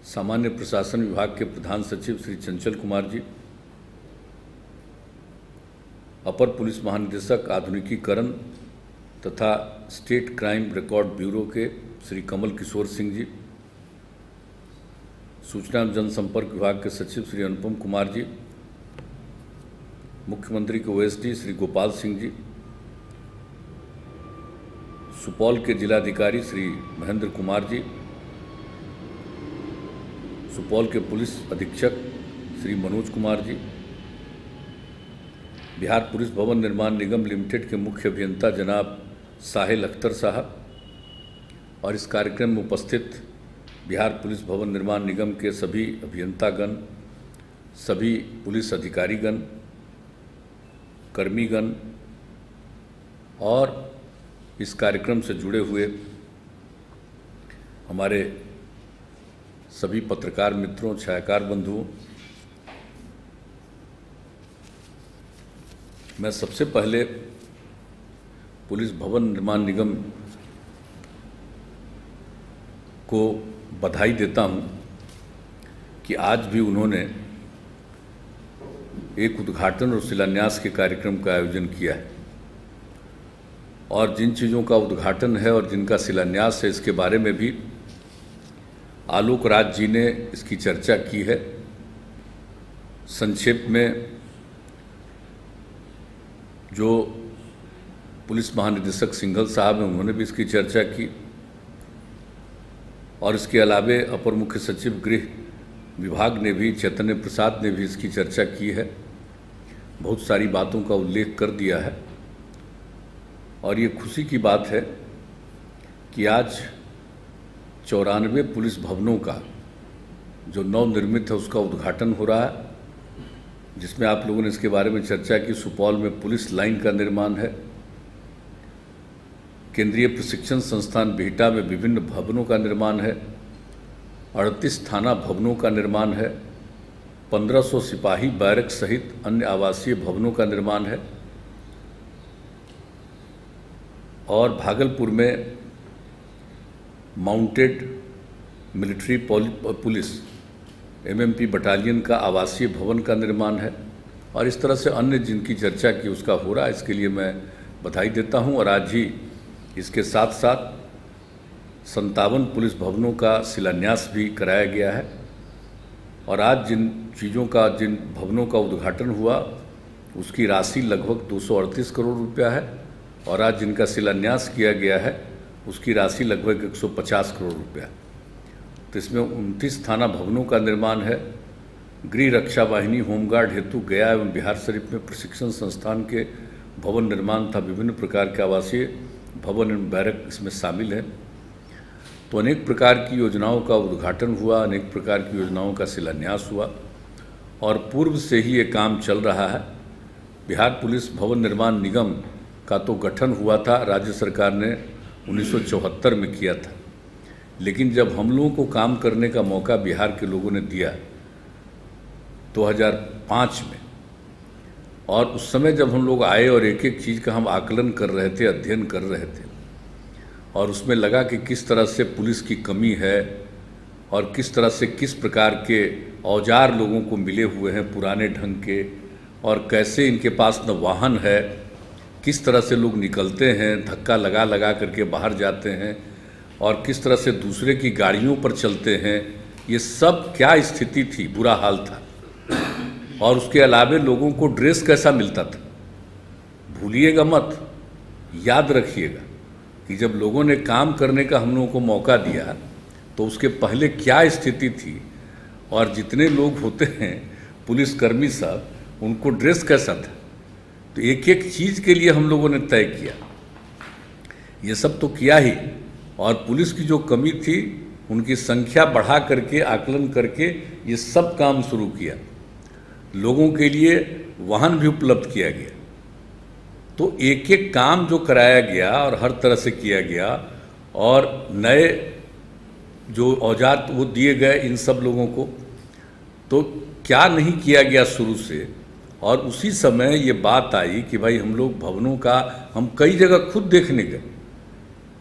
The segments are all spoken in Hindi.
सामान्य प्रशासन विभाग के प्रधान सचिव श्री चंचल कुमार जी, अपर पुलिस महानिदेशक आधुनिकीकरण तथा स्टेट क्राइम रिकॉर्ड ब्यूरो के श्री कमल किशोर सिंह जी, सूचना एवं जनसंपर्क विभाग के सचिव श्री अनुपम कुमार जी, मुख्यमंत्री के ओएसडी श्री गोपाल सिंह जी, सुपौल के जिलाधिकारी श्री महेंद्र कुमार जी, सुपौल के पुलिस अधीक्षक श्री मनोज कुमार जी, बिहार पुलिस भवन निर्माण निगम लिमिटेड के मुख्य अभियंता जनाब साहिल अख्तर साहब और इस कार्यक्रम में उपस्थित बिहार पुलिस भवन निर्माण निगम के सभी अभियंतागण, सभी पुलिस अधिकारीगण, कर्मीगण और इस कार्यक्रम से जुड़े हुए हमारे सभी पत्रकार मित्रों, छायाकार बंधुओं, मैं सबसे पहले पुलिस भवन निर्माण निगम को बधाई देता हूं कि आज भी उन्होंने एक उद्घाटन और शिलान्यास के कार्यक्रम का आयोजन किया है और जिन चीज़ों का उद्घाटन है और जिनका शिलान्यास है इसके बारे में भी आलोक राज जी ने इसकी चर्चा की है। संक्षेप में जो पुलिस महानिदेशक सिंघल साहब हैं उन्होंने भी इसकी चर्चा की और इसके अलावे अपर मुख्य सचिव गृह विभाग ने भी, चैतन्य प्रसाद ने भी इसकी चर्चा की है, बहुत सारी बातों का उल्लेख कर दिया है। और ये खुशी की बात है कि आज 94 पुलिस भवनों का जो नवनिर्मित है उसका उद्घाटन हो रहा है, जिसमें आप लोगों ने इसके बारे में चर्चा की। सुपौल में पुलिस लाइन का निर्माण है, केंद्रीय प्रशिक्षण संस्थान बिहटा में विभिन्न भवनों का निर्माण है, 38 थाना भवनों का निर्माण है, 1500 सिपाही बैरक सहित अन्य आवासीय भवनों का निर्माण है और भागलपुर में mounted military police MMP battalion का आवासीय भवन का निर्माण है और इस तरह से अन्य जिनकी चर्चा की उसका हो रहा है। इसके लिए मैं बधाई देता हूं और आज ही इसके साथ साथ 57 पुलिस भवनों का शिलान्यास भी कराया गया है और आज जिन भवनों का उद्घाटन हुआ उसकी राशि लगभग 238 करोड़ रुपया है और आज जिनका शिलान्यास किया गया है उसकी राशि लगभग 150 करोड़ रुपया। तो इसमें 29 थाना भवनों का निर्माण है, गृह रक्षा वाहिनी होमगार्ड हेतु गया एवं बिहार शरीफ में प्रशिक्षण संस्थान के भवन निर्माण था, विभिन्न प्रकार के आवासीय भवन एवं बैरक इसमें शामिल है। तो अनेक प्रकार की योजनाओं का उद्घाटन हुआ, अनेक प्रकार की योजनाओं का शिलान्यास हुआ और पूर्व से ही ये काम चल रहा है। बिहार पुलिस भवन निर्माण निगम का तो गठन हुआ था, राज्य सरकार ने 1974 में किया था, लेकिन जब हम लोगों को काम करने का मौका बिहार के लोगों ने दिया 2005 में, और उस समय जब हम लोग आए और एक एक चीज़ का हम आकलन कर रहे थे, अध्ययन कर रहे थे और उसमें लगा कि किस तरह से पुलिस की कमी है और किस तरह से किस प्रकार के औजार लोगों को मिले हुए हैं पुराने ढंग के और कैसे इनके पास न वाहन है, किस तरह से लोग निकलते हैं, धक्का लगा लगा करके बाहर जाते हैं और किस तरह से दूसरे की गाड़ियों पर चलते हैं, ये सब क्या स्थिति थी, बुरा हाल था। और उसके अलावे लोगों को ड्रेस कैसा मिलता था, भूलिएगा मत, याद रखिएगा कि जब लोगों ने काम करने का हम लोगों को मौका दिया तो उसके पहले क्या स्थिति थी और जितने लोग होते हैं पुलिसकर्मी सब, उनको ड्रेस कैसा था। तो एक एक चीज़ के लिए हम लोगों ने तय किया, ये सब तो किया ही, और पुलिस की जो कमी थी उनकी संख्या बढ़ा करके, आकलन करके ये सब काम शुरू किया। लोगों के लिए वाहन भी उपलब्ध किया गया। तो एक एक काम जो कराया गया और हर तरह से किया गया और नए जो औजार वो दिए गए इन सब लोगों को, तो क्या नहीं किया गया शुरू से। और उसी समय ये बात आई कि भाई हम लोग भवनों का, हम कई जगह खुद देखने गए,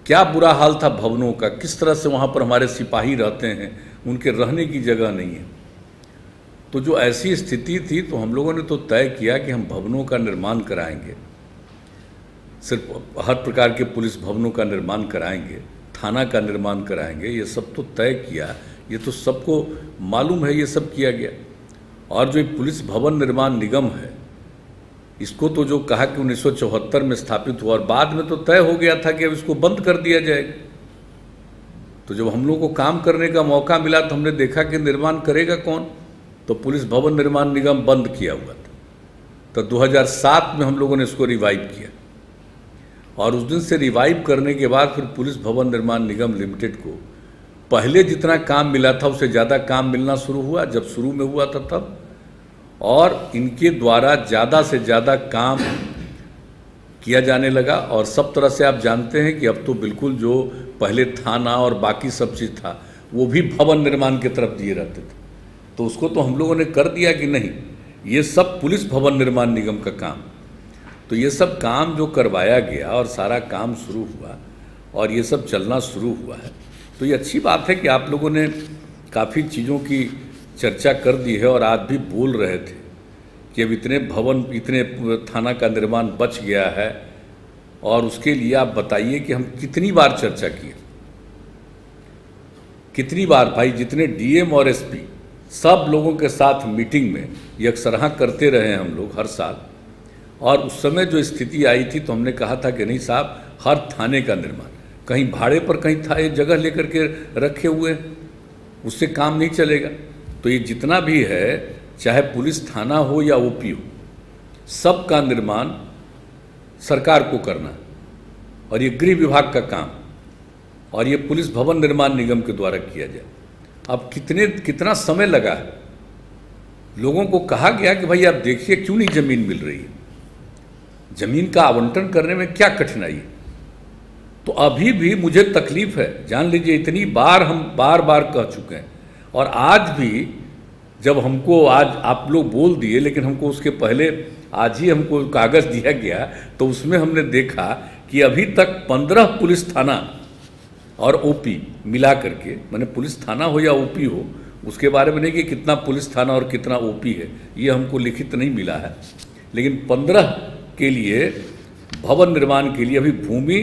क्या बुरा हाल था भवनों का, किस तरह से वहाँ पर हमारे सिपाही रहते हैं, उनके रहने की जगह नहीं है। तो जो ऐसी स्थिति थी तो हम लोगों ने तो तय किया कि हम भवनों का निर्माण कराएंगे, सिर्फ हर प्रकार के पुलिस भवनों का निर्माण कराएंगे, थाना का निर्माण कराएंगे, ये सब तो तय किया, ये तो सबको मालूम है, ये सब किया गया। और जो पुलिस भवन निर्माण निगम है, इसको तो जो कहा कि 1974 में स्थापित हुआ और बाद में तो तय हो गया था कि अब इसको बंद कर दिया जाएगा। तो जब हम लोग को काम करने का मौका मिला तो हमने देखा कि निर्माण करेगा कौन, तो पुलिस भवन निर्माण निगम बंद किया हुआ था। तो 2007 में हम लोगों ने इसको रिवाइव किया और उस दिन से रिवाइव करने के बाद फिर पुलिस भवन निर्माण निगम लिमिटेड को पहले जितना काम मिला था उससे ज़्यादा काम मिलना शुरू हुआ जब शुरू में हुआ था तब, और इनके द्वारा ज़्यादा से ज़्यादा काम किया जाने लगा। और सब तरह से आप जानते हैं कि अब तो बिल्कुल जो पहले थाना और बाकी सब चीज़ था वो भी भवन निर्माण की तरफ दिए रहते थे, तो उसको तो हम लोगों ने कर दिया कि नहीं, ये सब पुलिस भवन निर्माण निगम का काम। तो ये सब काम जो करवाया गया और सारा काम शुरू हुआ और ये सब चलना शुरू हुआ है, तो ये अच्छी बात है कि आप लोगों ने काफ़ी चीज़ों की चर्चा कर दी है और आज भी बोल रहे थे कि अब इतने भवन, इतने थाना का निर्माण बच गया है। और उसके लिए आप बताइए कि हम कितनी बार चर्चा किए, कितनी बार भाई, जितने डीएम और एसपी सब लोगों के साथ मीटिंग में यकसरहा करते रहे हैं हम लोग हर साल। और उस समय जो स्थिति आई थी तो हमने कहा था कि नहीं साहब, हर थाने का निर्माण, कहीं भाड़े पर कहीं था ये जगह लेकर के रखे हुए हैं, उससे काम नहीं चलेगा। तो ये जितना भी है, चाहे पुलिस थाना हो या ओपी हो, सब का निर्माण सरकार को करना, और ये गृह विभाग का काम, और ये पुलिस भवन निर्माण निगम के द्वारा किया जाए। अब कितना समय लगा है, लोगों को कहा गया कि भाई आप देखिए क्यों नहीं ज़मीन मिल रही है, ज़मीन का आवंटन करने में क्या कठिनाई है। तो अभी भी मुझे तकलीफ़ है, जान लीजिए इतनी बार हम बार बार कह चुके हैं। और आज भी जब हमको, आज आप लोग बोल दिए लेकिन हमको उसके पहले आज ही हमको कागज़ दिया गया, तो उसमें हमने देखा कि अभी तक 15 पुलिस थाना और ओपी मिला करके, माने पुलिस थाना हो या ओपी हो, उसके बारे में नहीं कि कितना पुलिस थाना और कितना ओपी है, ये हमको लिखित नहीं मिला है, लेकिन 15 के लिए भवन निर्माण के लिए अभी भूमि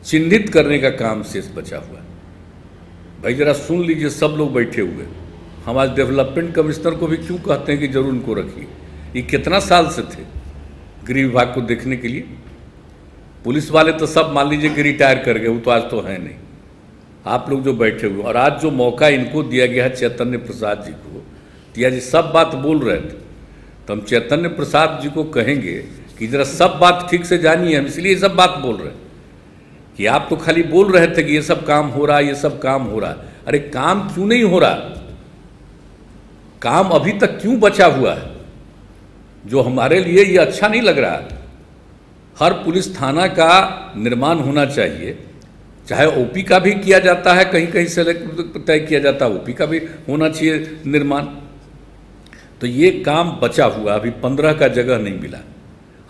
चिन्हित करने का काम शेष बचा हुआ है। भाई जरा सुन लीजिए सब लोग बैठे हुए, हम आज डेवलपमेंट कमिश्नर को भी क्यों कहते हैं कि जरूर उनको रखिए। ये कितना साल से थे गृह विभाग को देखने के लिए, पुलिस वाले तो सब मान लीजिए कि रिटायर कर गए, वो तो आज तो है नहीं। आप लोग जो बैठे हुए, और आज जो मौका इनको दिया गया है चैतन्य प्रसाद जी को, तिया जी सब बात बोल रहे थे, तो हम चैतन्य प्रसाद जी को कहेंगे कि जरा सब बात ठीक से जानिए, हम इसलिए सब बात बोल रहे हैं कि आप तो खाली बोल रहे थे कि ये सब काम हो रहा है, ये सब काम हो रहा है। अरे काम क्यों नहीं हो रहा, काम अभी तक क्यों बचा हुआ है, जो हमारे लिए ये अच्छा नहीं लग रहा है। हर पुलिस थाना का निर्माण होना चाहिए, चाहे ओपी का भी किया जाता है, कहीं कहीं से तय किया जाता है, ओपी का भी होना चाहिए निर्माण। तो ये काम बचा हुआ, अभी 15 का जगह नहीं मिला।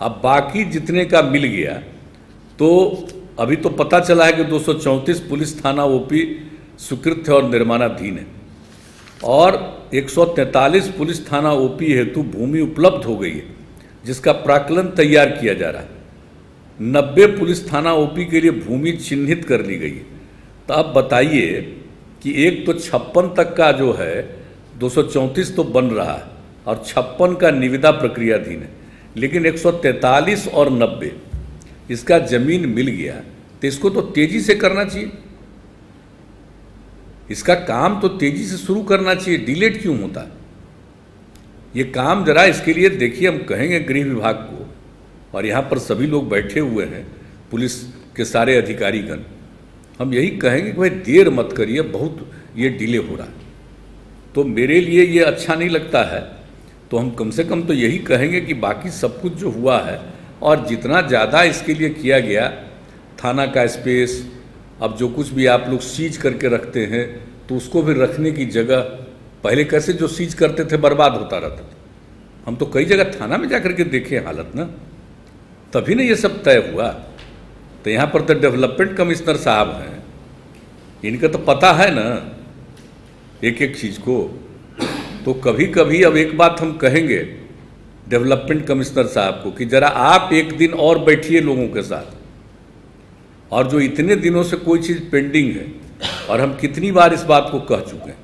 अब बाकी जितने का मिल गया, तो अभी तो पता चला है कि 234 पुलिस थाना ओपी स्वीकृत है और निर्माणाधीन है, और 143 पुलिस थाना ओपी हेतु भूमि उपलब्ध हो गई है, जिसका प्राक्कलन तैयार किया जा रहा है। 90 पुलिस थाना ओपी के लिए भूमि चिन्हित कर ली गई है। तो अब बताइए कि एक तो 56 तक का जो है 234 तो बन रहा है और 56 का निविदा प्रक्रियाधीन है, लेकिन 143 और 90 इसका जमीन मिल गया, तो इसको तो तेजी से करना चाहिए, इसका काम तो तेजी से शुरू करना चाहिए, डिलेट क्यों होता है ये काम। जरा इसके लिए देखिए, हम कहेंगे गृह विभाग को, और यहाँ पर सभी लोग बैठे हुए हैं पुलिस के सारे अधिकारीगण, हम यही कहेंगे कि भाई देर मत करिए, बहुत ये डिले हो रहा है। तो मेरे लिए ये अच्छा नहीं लगता है, तो हम कम से कम तो यही कहेंगे कि बाकी सब कुछ जो हुआ है और जितना ज़्यादा इसके लिए किया गया, थाना का स्पेस, अब जो कुछ भी आप लोग सीज करके रखते हैं तो उसको भी रखने की जगह, पहले कैसे जो सीज करते थे बर्बाद होता रहता था, हम तो कई जगह थाना में जाकर के देखे हालत ना, तभी ना ये सब तय हुआ। तो यहाँ पर तो डेवलपमेंट कमिश्नर साहब हैं, इनका तो पता है ना, एक एक चीज़ को। तो कभी कभी अब एक बात हम कहेंगे डेवलपमेंट कमिश्नर साहब को कि ज़रा आप एक दिन और बैठिए लोगों के साथ, और जो इतने दिनों से कोई चीज़ पेंडिंग है, और हम कितनी बार इस बात को कह चुके हैं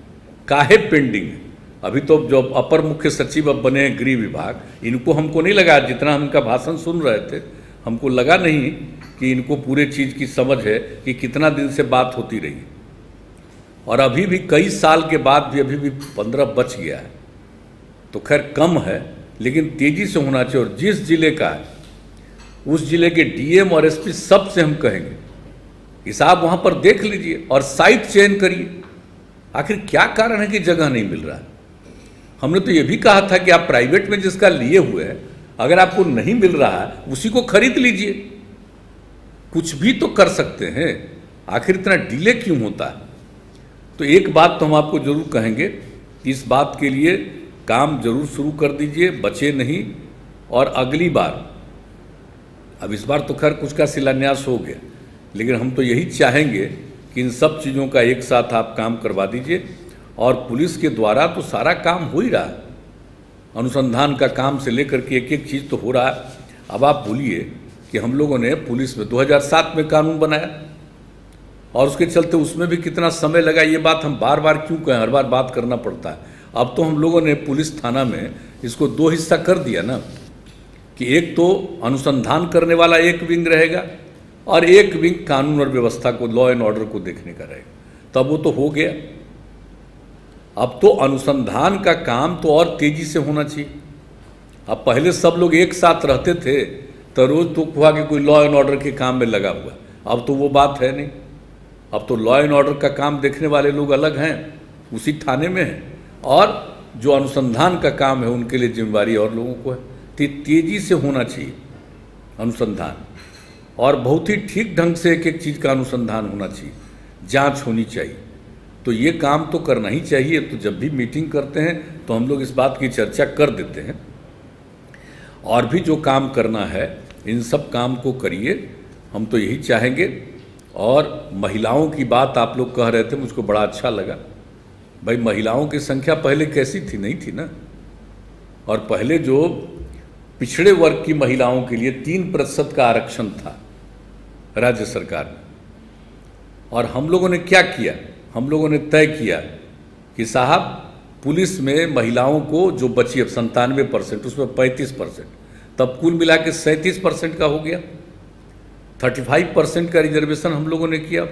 काहे पेंडिंग है। अभी तो जो अपर मुख्य सचिव अब बने हैं गृह विभाग, इनको हमको नहीं लगा, जितना हम इनका भाषण सुन रहे थे हमको लगा नहीं कि इनको पूरे चीज़ की समझ है कि कितना दिन से बात होती रही है। और अभी भी कई साल के बाद भी अभी भी 15 बच गया है, तो खैर कम है, लेकिन तेज़ी से होना चाहिए। और जिस जिले का है उस जिले के डीएम और एसपी सबसे हम कहेंगे कि साहब वहाँ पर देख लीजिए और साइट चयन करिए। आखिर क्या कारण है कि जगह नहीं मिल रहा है। हमने तो ये भी कहा था कि आप प्राइवेट में जिसका लिए हुए हैं, अगर आपको नहीं मिल रहा है उसी को खरीद लीजिए, कुछ भी तो कर सकते हैं। आखिर इतना डिले क्यों होता है। तो एक बात तो हम आपको जरूर कहेंगे कि इस बात के लिए काम जरूर शुरू कर दीजिए, बचे नहीं। और अगली बार, अब इस बार तो खैर कुछ का शिलान्यास हो गया, लेकिन हम तो यही चाहेंगे कि इन सब चीज़ों का एक साथ आप काम करवा दीजिए। और पुलिस के द्वारा तो सारा काम हो ही रहा है, अनुसंधान का काम से लेकर के एक एक चीज़ तो हो रहा है। अब आप भूलिए कि हम लोगों ने पुलिस में 2007 में कानून बनाया, और उसके चलते उसमें भी कितना समय लगा। ये बात हम बार बार क्यों कहें, हर बार बात करना पड़ता है। अब तो हम लोगों ने पुलिस थाना में इसको 2 हिस्सा कर दिया ना, कि एक तो अनुसंधान करने वाला एक विंग रहेगा और एक विंग कानून और व्यवस्था को, लॉ एंड ऑर्डर को देखने का रहेगा। तब वो तो हो गया। अब तो अनुसंधान का काम तो और तेजी से होना चाहिए। अब पहले सब लोग एक साथ रहते थे तो रोज तो हुआ कि कोई लॉ एंड ऑर्डर के काम में लगा हुआ। अब तो वो बात है नहीं। अब तो लॉ एंड ऑर्डर का काम देखने वाले लोग अलग हैं, उसी थाने में हैं, और जो अनुसंधान का काम है उनके लिए जिम्मेवारी और लोगों को है। तो तेजी से होना चाहिए अनुसंधान, और बहुत ही ठीक ढंग से एक एक चीज़ का अनुसंधान होना चाहिए, जांच होनी चाहिए। तो ये काम तो करना ही चाहिए। तो जब भी मीटिंग करते हैं तो हम लोग इस बात की चर्चा कर देते हैं, और भी जो काम करना है इन सब काम को करिए, हम तो यही चाहेंगे। और महिलाओं की बात आप लोग कह रहे थे, मुझको बड़ा अच्छा लगा। भाई महिलाओं की संख्या पहले कैसी थी, नहीं थी ना। और पहले जो पिछड़े वर्ग की महिलाओं के लिए 3% का आरक्षण था राज्य सरकार में, और हम लोगों ने क्या किया, हम लोगों ने तय किया कि साहब पुलिस में महिलाओं को जो बची अब 97%, उसमें 35%, तब कुल मिला के 37% का हो गया। 35% का रिजर्वेशन हम लोगों ने किया,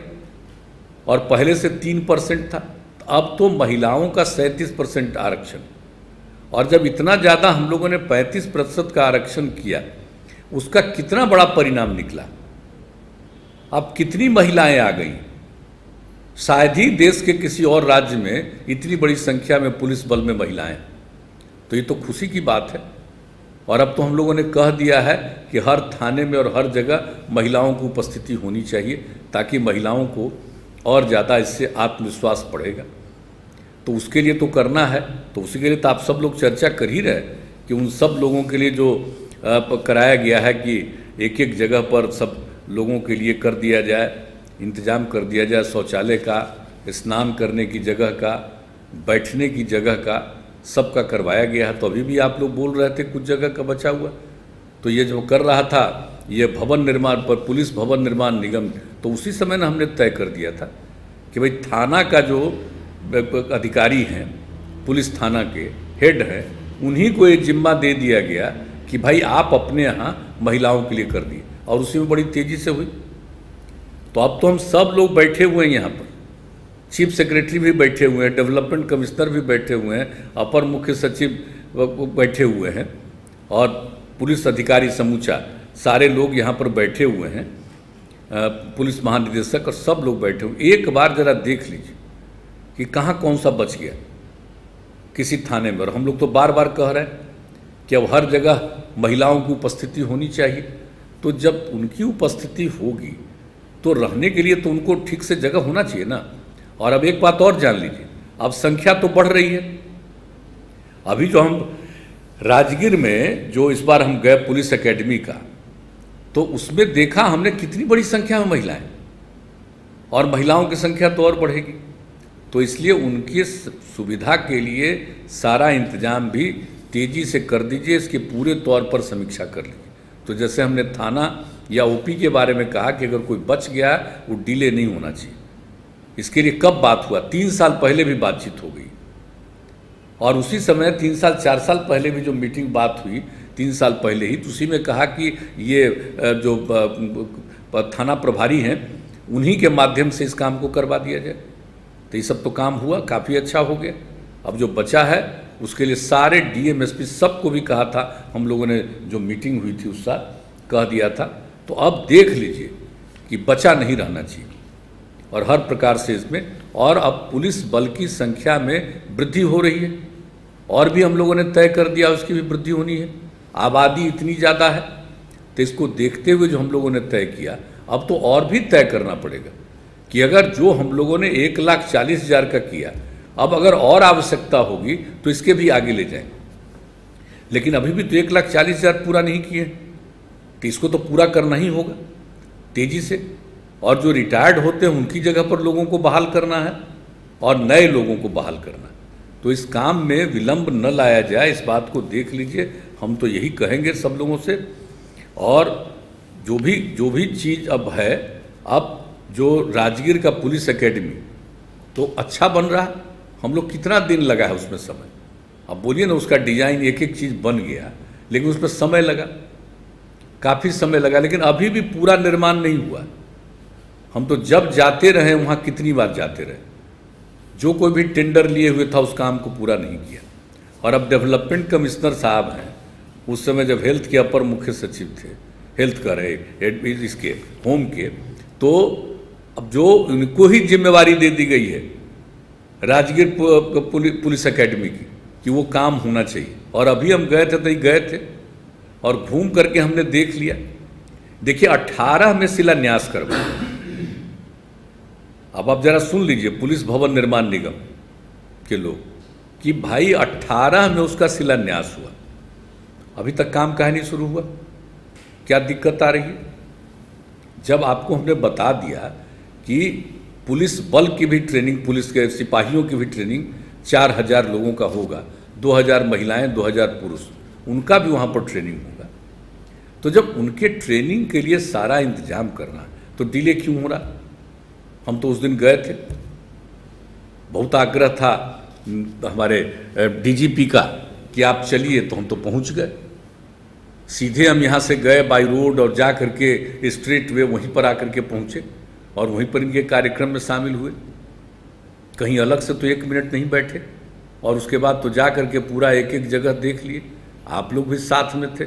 और पहले से 3% था। अब तो महिलाओं का 37% आरक्षण। और जब इतना ज़्यादा हम लोगों ने 35% का आरक्षण किया, उसका कितना बड़ा परिणाम निकला। अब कितनी महिलाएं आ गई। शायद ही देश के किसी और राज्य में इतनी बड़ी संख्या में पुलिस बल में महिलाएं। तो ये तो खुशी की बात है। और अब तो हम लोगों ने कह दिया है कि हर थाने में और हर जगह महिलाओं की उपस्थिति होनी चाहिए, ताकि महिलाओं को और ज़्यादा इससे आत्मविश्वास बढ़ेगा। तो उसके लिए तो करना है। तो उसी के लिए तो आप सब लोग चर्चा कर ही रहे कि उन सब लोगों के लिए जो कराया गया है कि एक एक जगह पर सब लोगों के लिए कर दिया जाए, इंतज़ाम कर दिया जाए, शौचालय का, स्नान करने की जगह का, बैठने की जगह का, सबका करवाया गया है। तो अभी भी आप लोग बोल रहे थे कुछ जगह का बचा हुआ। तो ये जो कर रहा था ये भवन निर्माण पर, पुलिस भवन निर्माण निगम, तो उसी समय ना हमने तय कर दिया था कि भाई थाना का जो अधिकारी हैं, पुलिस थाना के हेड हैं, उन्हीं को ये जिम्मा दे दिया गया कि भाई आप अपने यहाँ महिलाओं के लिए कर दिए, और उसी में बड़ी तेज़ी से हुई। तो अब तो हम सब लोग बैठे हुए हैं यहाँ पर, चीफ सेक्रेटरी भी बैठे हुए हैं, डेवलपमेंट कमिश्नर भी बैठे हुए हैं, अपर मुख्य सचिव बैठे हुए हैं, और पुलिस अधिकारी समूचा सारे लोग यहाँ पर बैठे हुए हैं, पुलिस महानिदेशक और सब लोग बैठे हुए। एक बार ज़रा देख लीजिए कि कहाँ कौन सा बच गया किसी थाने में। और हम लोग तो बार बार कह रहे हैं कि अब हर जगह महिलाओं की उपस्थिति होनी चाहिए। तो जब उनकी उपस्थिति होगी तो रहने के लिए तो उनको ठीक से जगह होना चाहिए ना। और अब एक बात और जान लीजिए, अब संख्या तो बढ़ रही है। अभी जो हम राजगीर में जो इस बार हम गए पुलिस एकेडमी का, तो उसमें देखा हमने कितनी बड़ी संख्या में महिलाएं, और महिलाओं की संख्या तो और बढ़ेगी। तो इसलिए उनकी सुविधा के लिए सारा इंतजाम भी तेज़ी से कर दीजिए, इसके पूरे तौर पर समीक्षा कर लीजिए। तो जैसे हमने थाना या ओपी के बारे में कहा कि अगर कोई बच गया वो डिले नहीं होना चाहिए। इसके लिए कब बात हुआ? 3 साल पहले भी बातचीत हो गई, और उसी समय 3 साल 4 साल पहले भी जो मीटिंग बात हुई 3 साल पहले ही, तो उसी में कहा कि ये जो थाना प्रभारी हैं उन्हीं के माध्यम से इस काम को करवा दिया जाए। तो ये सब तो काम हुआ, काफ़ी अच्छा हो गया। अब जो बचा है उसके लिए सारे डीएम एसपी सबको भी कहा था, हम लोगों ने जो मीटिंग हुई थी उस साल कह दिया था। तो अब देख लीजिए कि बचा नहीं रहना चाहिए, और हर प्रकार से इसमें, और अब पुलिस बल की संख्या में वृद्धि हो रही है, और भी हम लोगों ने तय कर दिया उसकी भी वृद्धि होनी है। आबादी इतनी ज़्यादा है, तो इसको देखते हुए जो हम लोगों ने तय किया, अब तो और भी तय करना पड़ेगा कि अगर जो हम लोगों ने 1,40,000 का किया, अब अगर और आवश्यकता होगी तो इसके भी आगे ले जाएंगे। लेकिन अभी भी तो 1,40,000 पूरा नहीं किए, तो इसको तो पूरा करना ही होगा तेज़ी से। और जो रिटायर्ड होते हैं उनकी जगह पर लोगों को बहाल करना है और नए लोगों को बहाल करना है। तो इस काम में विलंब न लाया जाए, इस बात को देख लीजिए। हम तो यही कहेंगे सब लोगों से। और जो भी चीज़ अब है, अब जो राजगीर का पुलिस एकेडमी तो अच्छा बन रहा है। हम लोग कितना दिन लगा है उसमें समय, अब बोलिए ना, उसका डिज़ाइन एक एक चीज़ बन गया, लेकिन उसमें समय लगा, काफ़ी समय लगा, लेकिन अभी भी पूरा निर्माण नहीं हुआ। हम तो जब जाते रहे वहाँ कितनी बार जाते रहे, जो कोई भी टेंडर लिए हुए था उस काम को पूरा नहीं किया। और अब डेवलपमेंट कमिश्नर साहब हैं, उस समय जब हेल्थ के अपर मुख्य सचिव थे, हेल्थ का रहे, इसके होम के, तो अब जो उनको ही जिम्मेवारी दे दी गई है राजगीर पुलिस एकेडमी की कि वो काम होना चाहिए। और अभी हम गए थे तो गए थे और घूम करके हमने देख लिया। देखिए 18 में शिलान्यास करवाया। अब आप जरा सुन लीजिए पुलिस भवन निर्माण निगम के लोग कि भाई 18 में उसका शिलान्यास हुआ, अभी तक काम काहे नहीं शुरू हुआ? क्या दिक्कत आ रही है? जब आपको हमने बता दिया कि पुलिस बल की भी ट्रेनिंग, पुलिस के सिपाहियों की भी ट्रेनिंग 4,000 लोगों का होगा, 2,000 महिलाएं, 2,000 पुरुष, उनका भी वहाँ पर ट्रेनिंग होगा। तो जब उनके ट्रेनिंग के लिए सारा इंतजाम करना तो डिले क्यों हो रहा? हम तो उस दिन गए थे, बहुत आग्रह था हमारे डीजीपी का कि आप चलिए, तो हम तो पहुँच गए। सीधे हम यहाँ से गए बाई रोड और जा करके स्ट्रेट वे वहीं पर आकर के पहुँचे और वहीं पर इनके कार्यक्रम में शामिल हुए। कहीं अलग से तो 1 मिनट नहीं बैठे, और उसके बाद तो जा करके पूरा एक एक जगह देख लिए। आप लोग भी साथ में थे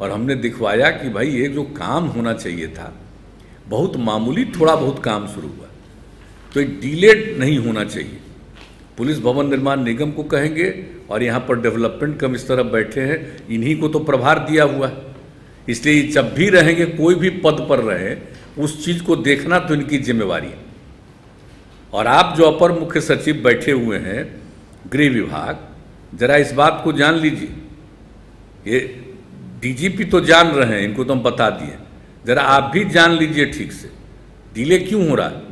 और हमने दिखवाया कि भाई ये जो काम होना चाहिए था, बहुत मामूली थोड़ा बहुत काम शुरू हुआ, तो ये डिलेड नहीं होना चाहिए। पुलिस भवन निर्माण निगम को कहेंगे, और यहाँ पर डेवलपमेंट कमिश्नर अब बैठे हैं, इन्हीं को तो प्रभार दिया हुआ है, इसलिए जब भी रहेंगे, कोई भी पद पर रहे, उस चीज़ को देखना तो इनकी जिम्मेवारी है। और आप जो अपर मुख्य सचिव बैठे हुए हैं गृह विभाग, जरा इस बात को जान लीजिए। ये डीजीपी तो जान रहे हैं, इनको तो हम बता दिए, जरा आप भी जान लीजिए ठीक से डिले क्यों हो रहा है।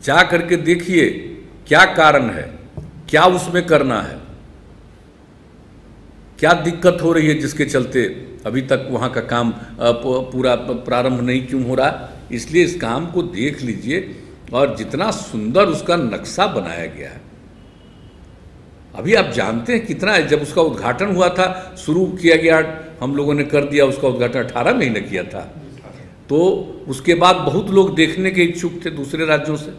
जा करके देखिए क्या कारण है, क्या उसमें करना है, क्या दिक्कत हो रही है जिसके चलते अभी तक वहाँ का काम पूरा प्रारंभ नहीं क्यों हो रहा। इसलिए इस काम को देख लीजिए, और जितना सुंदर उसका नक्शा बनाया गया है। अभी आप जानते हैं कितना है, जब उसका उद्घाटन हुआ था, शुरू किया गया, हम लोगों ने कर दिया उसका उद्घाटन 18 में ही न किया था, तो उसके बाद बहुत लोग देखने के इच्छुक थे दूसरे राज्यों से।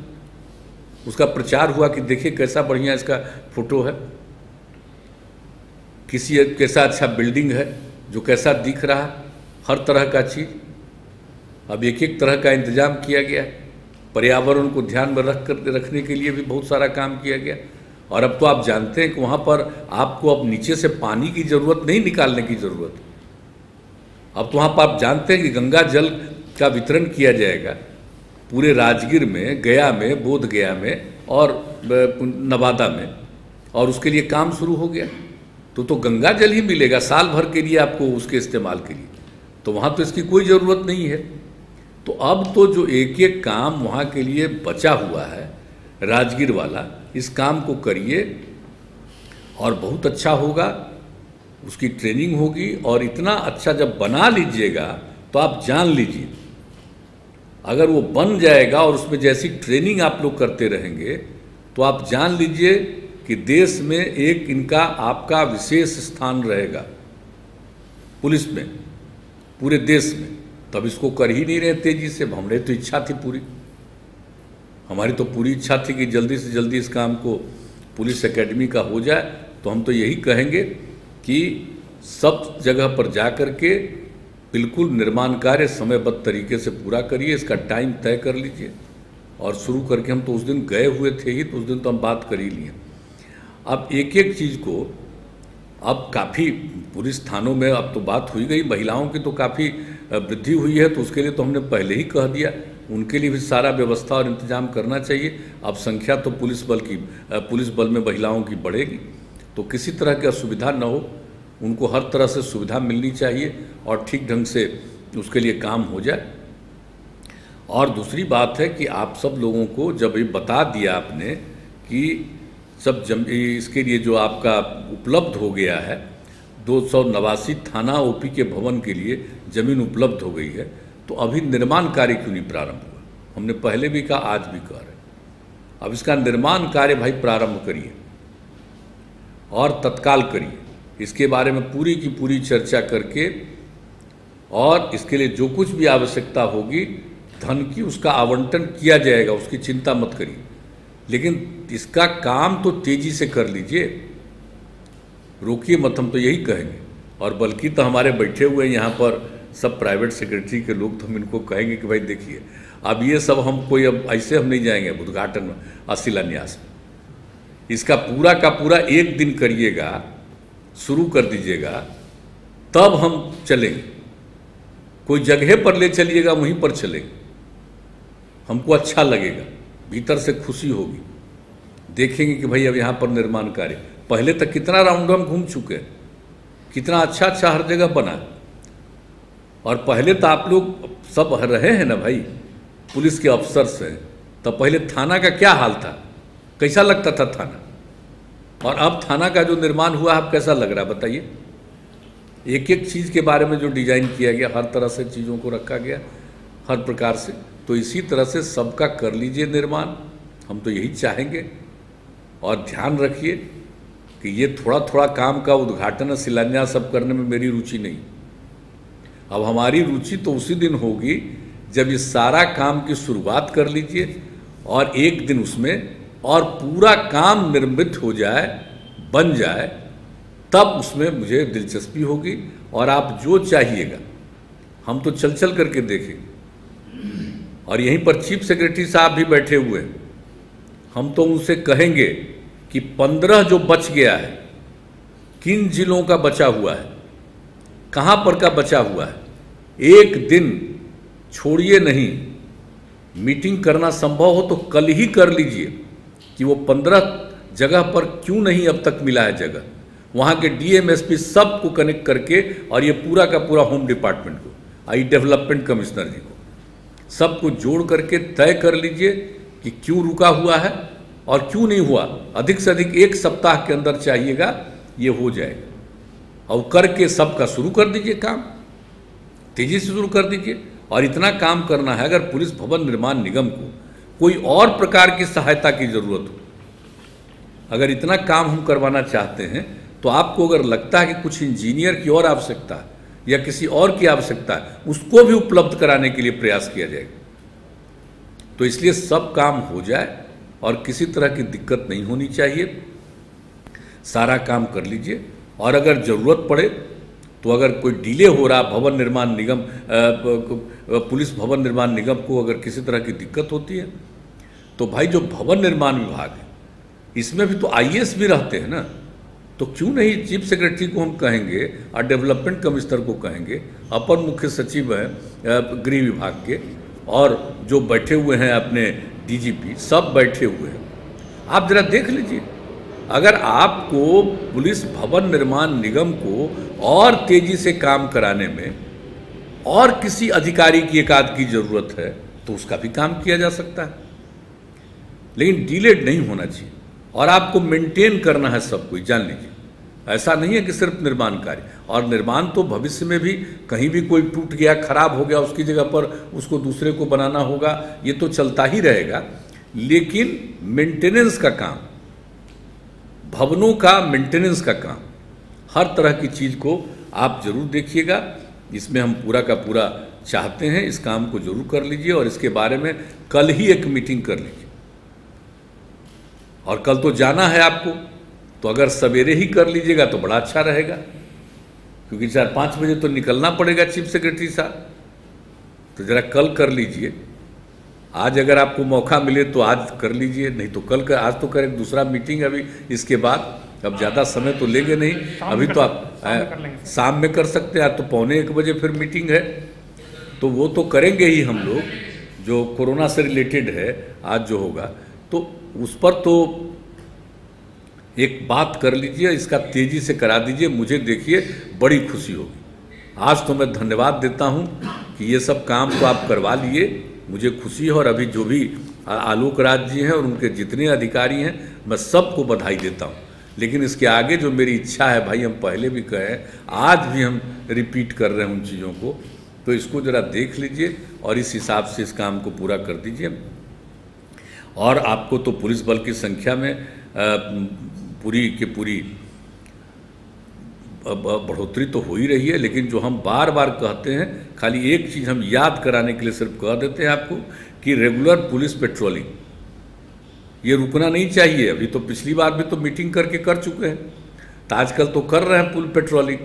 उसका प्रचार हुआ कि देखिए कैसा बढ़िया इसका फोटो है, कैसा अच्छा बिल्डिंग है, जो कैसा दिख रहा, हर तरह का चीज़। अब एक एक तरह का इंतजाम किया गया, पर्यावरण को ध्यान में रखने के लिए भी बहुत सारा काम किया गया। और अब तो आप जानते हैं कि वहाँ पर आपको अब नीचे से पानी की ज़रूरत नहीं, निकालने की ज़रूरत। अब तो वहाँ पर आप जानते हैं कि गंगा जल का वितरण किया जाएगा पूरे राजगीर में, गया में, बोध गया में और नवादा में, और उसके लिए काम शुरू हो गया। तो गंगा जल ही मिलेगा साल भर के लिए आपको उसके इस्तेमाल के लिए, तो वहाँ तो इसकी कोई ज़रूरत नहीं है। तो अब तो जो एक एक काम वहाँ के लिए बचा हुआ है, राजगीर वाला, इस काम को करिए और बहुत अच्छा होगा। उसकी ट्रेनिंग होगी और इतना अच्छा जब बना लीजिएगा तो आप जान लीजिए, अगर वो बन जाएगा और उसमें जैसी ट्रेनिंग आप लोग करते रहेंगे तो आप जान लीजिए कि देश में एक इनका आपका विशेष स्थान रहेगा पुलिस में, पूरे देश में। तब इसको कर ही नहीं रहे तेजी से। हमारे तो इच्छा थी पूरी, हमारी तो पूरी इच्छा थी कि जल्दी से जल्दी इस काम को पुलिस एकेडमी का हो जाए। तो हम तो यही कहेंगे कि सब जगह पर जा कर के बिल्कुल निर्माण कार्य समयबद्ध तरीके से पूरा करिए, इसका टाइम तय कर लीजिए और शुरू करके। हम तो उस दिन गए हुए थे ही, तो उस दिन तो हम बात कर ही लिए। अब एक एक चीज़ को अब काफ़ी पुलिस थानों में अब तो बात हुई गई, महिलाओं की तो काफ़ी वृद्धि हुई है, तो उसके लिए तो हमने पहले ही कह दिया, उनके लिए भी सारा व्यवस्था और इंतजाम करना चाहिए। अब संख्या तो पुलिस बल में महिलाओं की बढ़ेगी, तो किसी तरह की असुविधा न हो, उनको हर तरह से सुविधा मिलनी चाहिए और ठीक ढंग से उसके लिए काम हो जाए। और दूसरी बात है कि आप सब लोगों को जब ये बता दिया आपने कि सब इसके लिए जो आपका उपलब्ध हो गया है, 289 थाना ओपी के भवन के लिए ज़मीन उपलब्ध हो गई है, तो अभी निर्माण कार्य क्यों नहीं प्रारंभ हुआ? हमने पहले भी कहा, आज भी कह रहे। अब इसका निर्माण कार्य भाई प्रारंभ करिए और तत्काल करिए। इसके बारे में पूरी की पूरी चर्चा करके और इसके लिए जो कुछ भी आवश्यकता होगी धन की, उसका आवंटन किया जाएगा, उसकी चिंता मत करिए। लेकिन इसका काम तो तेज़ी से कर लीजिए, रोकिए मत, हम तो यही कहेंगे। और बल्कि तो हमारे बैठे हुए यहाँ पर सब प्राइवेट सेक्रेटरी के लोग, तो हम इनको कहेंगे कि भाई देखिए, अब ये सब हम कोई अब ऐसे हम नहीं जाएंगे उद्घाटन में, शिलान्यास में। इसका पूरा का पूरा एक दिन करिएगा, शुरू कर दीजिएगा, तब हम चलेंगे। कोई जगह पर ले चलिएगा, वहीं पर चलेंगे, हमको अच्छा लगेगा, भीतर से खुशी होगी। देखेंगे कि भाई अब यहाँ पर निर्माण कार्य, पहले तक कितना राउंड हम घूम चुके हैं, कितना अच्छा अच्छा हर जगह बना। और पहले तो आप लोग सब रहे हैं ना भाई, पुलिस के अफसर से, तब पहले थाना का क्या हाल था, कैसा लगता था थाना, और अब थाना का जो निर्माण हुआ अब कैसा लग रहा है बताइए। एक एक चीज़ के बारे में जो डिज़ाइन किया गया, हर तरह से चीज़ों को रखा गया, हर प्रकार से। तो इसी तरह से सबका कर लीजिए निर्माण, हम तो यही चाहेंगे। और ध्यान रखिए कि ये थोड़ा थोड़ा काम का उद्घाटन शिलान्यास सब करने में मेरी रुचि नहीं। अब हमारी रुचि तो उसी दिन होगी जब ये सारा काम की शुरुआत कर लीजिए और एक दिन उसमें और पूरा काम निर्मित हो जाए, बन जाए, तब उसमें मुझे दिलचस्पी होगी। और आप जो चाहिएगा हम तो चल चल करके देखेंगे। और यहीं पर चीफ सेक्रेटरी साहब भी बैठे हुए हैं, हम तो उनसे कहेंगे कि 15 जो बच गया है, किन जिलों का बचा हुआ है, कहाँ पर का बचा हुआ है, एक दिन छोड़िए नहीं। मीटिंग करना संभव हो तो कल ही कर लीजिए कि वो 15 जगह पर क्यों नहीं अब तक मिला है जगह, वहाँ के डीएमएसपी सबको कनेक्ट करके, और ये पूरा का पूरा होम डिपार्टमेंट को, आई डेवलपमेंट कमिश्नर जी को, सबको जोड़ करके तय कर लीजिए कि क्यों रुका हुआ है और क्यों नहीं हुआ। अधिक से अधिक 1 सप्ताह के अंदर चाहिएगा, ये हो जाएगा। और करके सबका शुरू कर दीजिए, काम तेजी से शुरू कर दीजिए। और इतना काम करना है, अगर पुलिस भवन निर्माण निगम को कोई और प्रकार की सहायता की ज़रूरत हो, अगर इतना काम हम करवाना चाहते हैं, तो आपको अगर लगता है कि कुछ इंजीनियर की और आवश्यकता है या किसी और की आवश्यकता है, उसको भी उपलब्ध कराने के लिए प्रयास किया जाएगा। तो इसलिए सब काम हो जाए और किसी तरह की दिक्कत नहीं होनी चाहिए, सारा काम कर लीजिए। और अगर ज़रूरत पड़े तो अगर कोई डिले हो रहा, भवन निर्माण निगम, पुलिस भवन निर्माण निगम को अगर किसी तरह की दिक्कत होती है, तो भाई जो भवन निर्माण विभाग है, इसमें भी तो आईएएस भी रहते हैं ना, तो क्यों नहीं चीफ सेक्रेटरी को हम कहेंगे और डेवलपमेंट कमिश्नर को कहेंगे, अपर मुख्य सचिव हैं गृह विभाग के, और जो बैठे हुए हैं अपने डीजीपी, सब बैठे हुए हैं। आप जरा देख लीजिए, अगर आपको पुलिस भवन निर्माण निगम को और तेजी से काम कराने में और किसी अधिकारी की एकाध की ज़रूरत है, तो उसका भी काम किया जा सकता है। लेकिन डिलेड नहीं होना चाहिए और आपको मेंटेन करना है सब कुछ, जान लीजिए। ऐसा नहीं है कि सिर्फ निर्माण कार्य, और निर्माण तो भविष्य में भी कहीं भी कोई टूट गया, खराब हो गया, उसकी जगह पर उसको दूसरे को बनाना होगा, ये तो चलता ही रहेगा। लेकिन मेंटेनेंस का काम, भवनों का मेंटेनेंस का काम, हर तरह की चीज़ को आप जरूर देखिएगा। इसमें हम पूरा का पूरा चाहते हैं, इस काम को जरूर कर लीजिए और इसके बारे में कल ही एक मीटिंग कर लीजिए। और कल तो जाना है आपको, तो अगर सवेरे ही कर लीजिएगा तो बड़ा अच्छा रहेगा, क्योंकि 4-5 बजे तो निकलना पड़ेगा चीफ सेक्रेटरी साहब। तो ज़रा कल कर लीजिए, आज अगर आपको मौका मिले तो आज कर लीजिए, नहीं तो कल कर। आज तो कर एक दूसरा मीटिंग अभी इसके बाद, अब ज़्यादा समय तो लेंगे नहीं, अभी तो आप शाम में कर सकते हैं। आज तो 12:45 बजे फिर मीटिंग है, तो वो तो करेंगे ही हम लोग, जो कोरोना से रिलेटेड है आज जो होगा, तो उस पर तो एक बात कर लीजिए, इसका तेज़ी से करा दीजिए। मुझे देखिए बड़ी खुशी होगी। आज तो मैं धन्यवाद देता हूं कि ये सब काम तो आप करवा लिए, मुझे खुशी है। और अभी जो भी आलोक राज जी हैं और उनके जितने अधिकारी हैं, मैं सबको बधाई देता हूं। लेकिन इसके आगे जो मेरी इच्छा है भाई, हम पहले भी कहे, आज भी हम रिपीट कर रहे हैं उन चीज़ों को, तो इसको ज़रा देख लीजिए और इस हिसाब से इस काम को पूरा कर दीजिए। और आपको तो पुलिस बल की संख्या में पूरी की पूरी बढ़ोतरी तो हो ही रही है, लेकिन जो हम बार बार कहते हैं, खाली एक चीज़ हम याद कराने के लिए सिर्फ कह देते हैं आपको कि रेगुलर पुलिस पेट्रोलिंग ये रुकना नहीं चाहिए। अभी तो पिछली बार भी तो मीटिंग करके कर चुके हैं, तो आजकल तो कर रहे हैं पुल पेट्रोलिंग।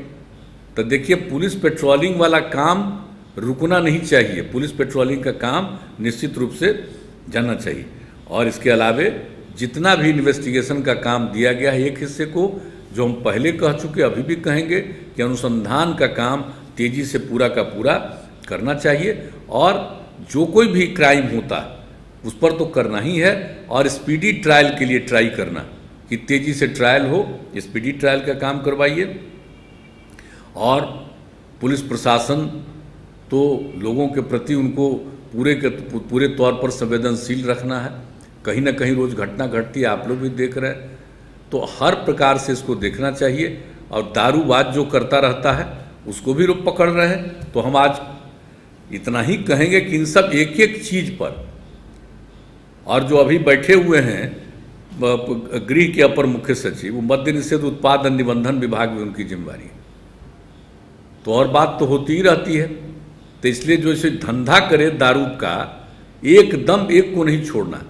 तो देखिए, पुलिस पेट्रोलिंग वाला काम रुकना नहीं चाहिए, पुलिस पेट्रोलिंग का काम निश्चित रूप से जाना चाहिए। और इसके अलावे जितना भी इन्वेस्टिगेशन का काम दिया गया है, एक हिस्से को जो हम पहले कह चुके, अभी भी कहेंगे कि अनुसंधान का काम तेज़ी से पूरा का पूरा करना चाहिए। और जो कोई भी क्राइम होता है उस पर तो करना ही है, और स्पीडी ट्रायल के लिए ट्राई करना कि तेज़ी से ट्रायल हो, स्पीडी ट्रायल का काम करवाइए। और पुलिस प्रशासन तो लोगों के प्रति उनको पूरे तौर पर संवेदनशील रखना है। कहीं ना कहीं रोज़ घटना घटती है, आप लोग भी देख रहे हैं, तो हर प्रकार से इसको देखना चाहिए। और दारूबाज जो करता रहता है उसको भी लोग पकड़ रहे हैं। तो हम आज इतना ही कहेंगे कि इन सब एक एक चीज़ पर, और जो अभी बैठे हुए हैं गृह के अपर मुख्य सचिव, वो मद्य निषेध उत्पाद निबंधन विभाग में उनकी जिम्मेदारी है, तो और बात तो होती ही रहती है। तो इसलिए जो इसे धंधा करे दारू का, एकदम एक को नहीं छोड़ना।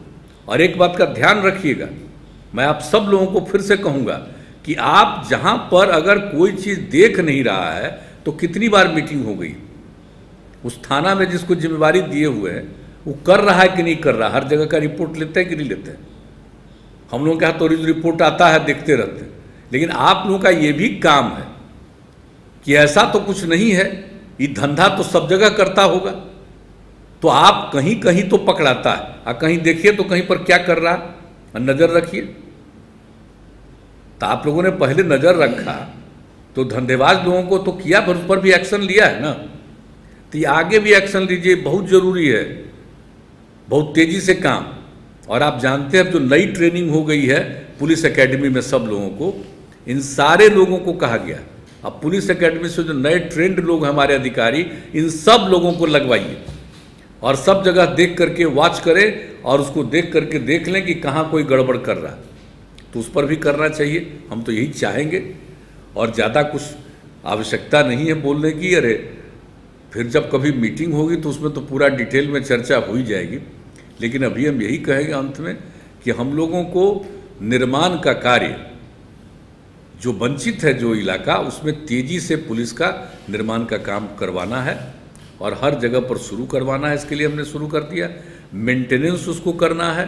और एक बात का ध्यान रखिएगा, मैं आप सब लोगों को फिर से कहूँगा कि आप जहाँ पर अगर कोई चीज़ देख नहीं रहा है, तो कितनी बार मीटिंग हो गई, उस थाना में जिसको जिम्मेवारी दिए हुए है वो कर रहा है कि नहीं कर रहा, हर जगह का रिपोर्ट लेते हैं कि नहीं लेते हैं। हम लोगों के यहाँ तो रिपोर्ट आता है, देखते रहते हैं, लेकिन आप लोगों का ये भी काम है कि ऐसा तो कुछ नहीं है, ये धंधा तो सब जगह करता होगा, तो आप कहीं कहीं तो पकड़ाता है, और कहीं देखिए तो कहीं पर क्या कर रहा है, नज़र रखिए। तो आप लोगों ने पहले नज़र रखा तो धंधेबाज लोगों को तो किया, पर उस पर भी एक्शन लिया है ना, तो ये आगे भी एक्शन लीजिए, बहुत ज़रूरी है, बहुत तेज़ी से काम। और आप जानते हैं जो नई ट्रेनिंग हो गई है पुलिस एकेडमी में सब लोगों को, इन सारे लोगों को कहा गया अब पुलिस एकेडमी से जो नए ट्रेंड लोग हमारे अधिकारी, इन सब लोगों को लगवाइए और सब जगह देख करके वॉच करें और उसको देख करके देख लें कि कहाँ कोई गड़बड़ कर रहा है, तो उस पर भी करना चाहिए। हम तो यही चाहेंगे और ज़्यादा कुछ आवश्यकता नहीं है बोलने की। अरे फिर जब कभी मीटिंग होगी तो उसमें तो पूरा डिटेल में चर्चा हो ही जाएगी, लेकिन अभी हम यही कहेंगे अंत में कि हम लोगों को निर्माण का कार्य जो वंचित है जो इलाका, उसमें तेज़ी से पुलिस का निर्माण का काम करवाना है और हर जगह पर शुरू करवाना है। इसके लिए हमने शुरू कर दिया, मेंटेनेंस उसको करना है,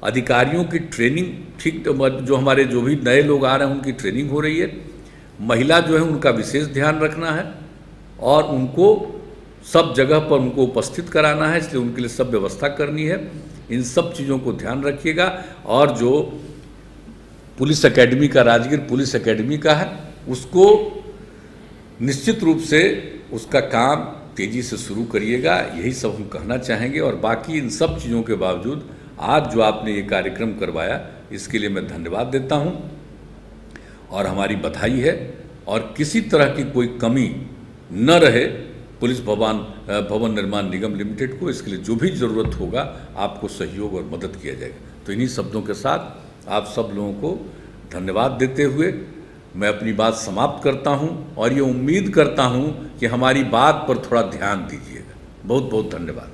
अधिकारियों की ट्रेनिंग ठीक, जो हमारे जो भी नए लोग आ रहे हैं उनकी ट्रेनिंग हो रही है, महिला जो है उनका विशेष ध्यान रखना है और उनको सब जगह पर उनको उपस्थित कराना है, इसलिए उनके लिए सब व्यवस्था करनी है। इन सब चीज़ों को ध्यान रखिएगा। और जो पुलिस एकेडमी का, राजगीर पुलिस एकेडमी का है, उसको निश्चित रूप से उसका काम तेज़ी से शुरू करिएगा, यही सब हम कहना चाहेंगे। और बाकी इन सब चीज़ों के बावजूद आज जो आपने ये कार्यक्रम करवाया इसके लिए मैं धन्यवाद देता हूँ और हमारी बधाई है। और किसी तरह की कोई कमी न रहे पुलिस भवन निर्माण निगम लिमिटेड को, इसके लिए जो भी ज़रूरत होगा आपको सहयोग और मदद किया जाएगा। तो इन्हीं शब्दों के साथ आप सब लोगों को धन्यवाद देते हुए मैं अपनी बात समाप्त करता हूं और ये उम्मीद करता हूं कि हमारी बात पर थोड़ा ध्यान दीजिएगा। बहुत बहुत धन्यवाद।